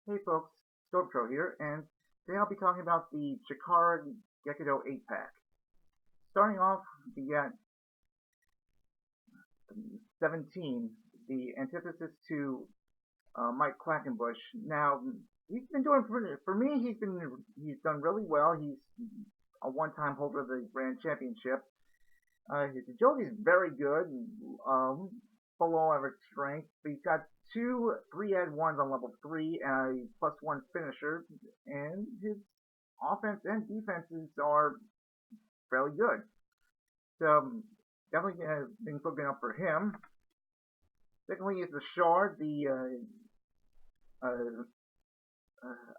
Hey folks, Stormtro here, and today I'll be talking about the Chikara Gekido 8-pack. Starting off, the 17, the antithesis to Mike Quackenbush. Now, he's been doing for me. He's done really well. He's a one-time holder of the Grand Championship. His agility is very good, um, below average strength. But he's got two 3-add-1s on level 3 and a +1 finisher, and his offense and defenses are fairly good. So definitely things looking up for him. Secondly is the Shard, uh,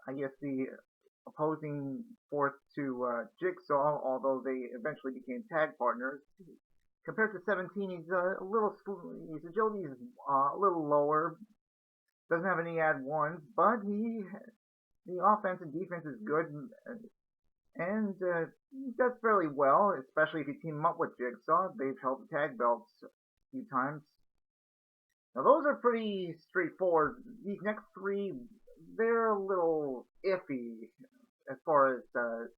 I guess the opposing force to Jigsaw, although they eventually became tag partners. Compared to 17, he's his agility is a little lower. Doesn't have any add ones, but the offense and defense is good, and he does fairly well, especially if you team him up with Jigsaw. They've held the tag belts a few times. Now those are pretty straightforward. These next three, they're a little iffy as far as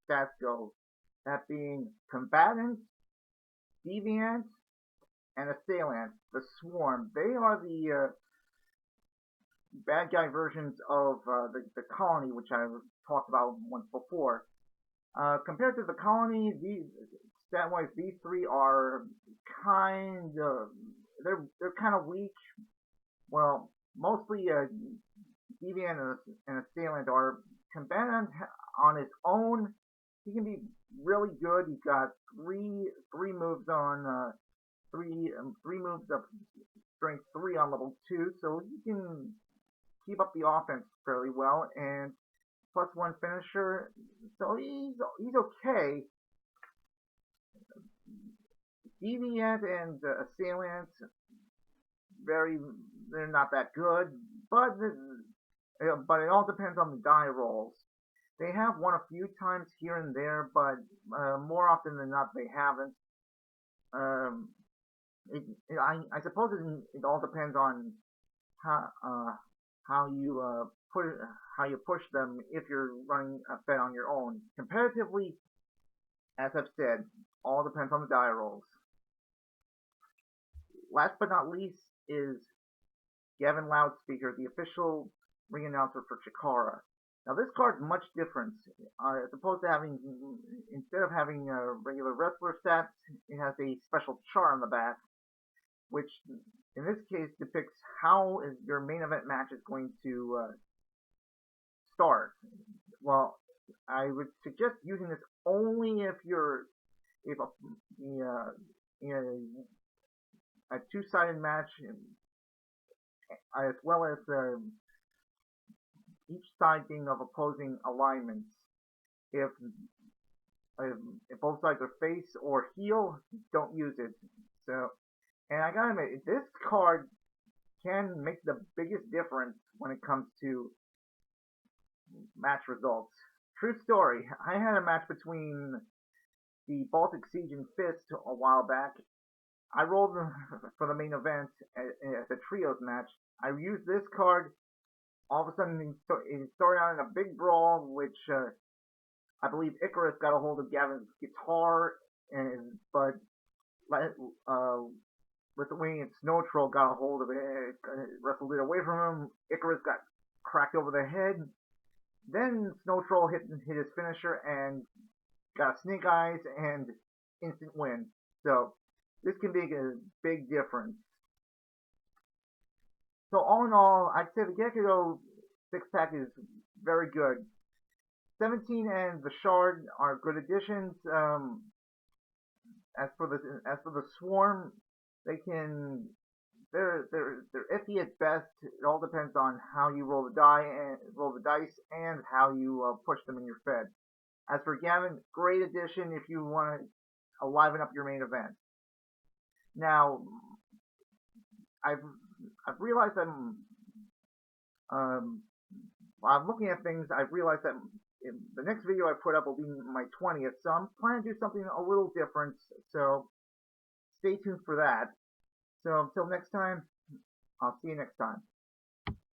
stats go. That being Combatant, Deviant, and Assailant, the Swarm. They are the bad guy versions of the Colony, which I talked about once before. Compared to the Colony, stat-wise, these three are kind of they're kind of weak. Well, mostly Deviant and Assailant are. Combatant on his own, he can be really good. He's got three moves on three moves of strength 3 on level 2, so he can keep up the offense fairly well, and +1 finisher, so he's okay. Deviant and Assailant, they're not that good, but it all depends on the die rolls. They have won a few times here and there, but more often than not they haven't. I suppose it all depends on how you push them if you're running a fed on your own. Comparatively, as I've said, all depends on the die rolls. Last but not least is Gavin Loudspeaker, the official ring announcer for Chikara. Now this card's much different. As opposed to instead of having regular wrestler stats, it has a special chart on the back, which in this case depicts how your main event match is going to start. Well, I would suggest using this only if a two-sided match, as well as each side being of opposing alignments. If both sides are face or heel, don't use it. So, and I gotta admit, this card can make the biggest difference when it comes to match results. True story. I had a match between the Baltic Siege and Fist a while back. I rolled for the main event as a trios match. I used this card. All of a sudden, it started out in a big brawl, which I believe Icarus got a hold of Gavin's guitar, but Lithuanian Snow Troll got a hold of it, wrestled it away from him. Icarus got cracked over the head. Then Snow Troll hit his finisher and got Snake Eyes and instant win. So this can make a big difference. So all in all, I'd say the Gekido 6-pack is very good. 17 and the Shard are good additions. As for the Swarm, they're iffy at best. It all depends on how you roll the dice and how you push them in your fed. As for Gavin, great addition if you want to liven up your main event. Now, I've realized that while I'm looking at things, I've realized that the next video I put up will be my 20th, so I'm planning to do something a little different, so stay tuned for that. So until next time, I'll see you next time.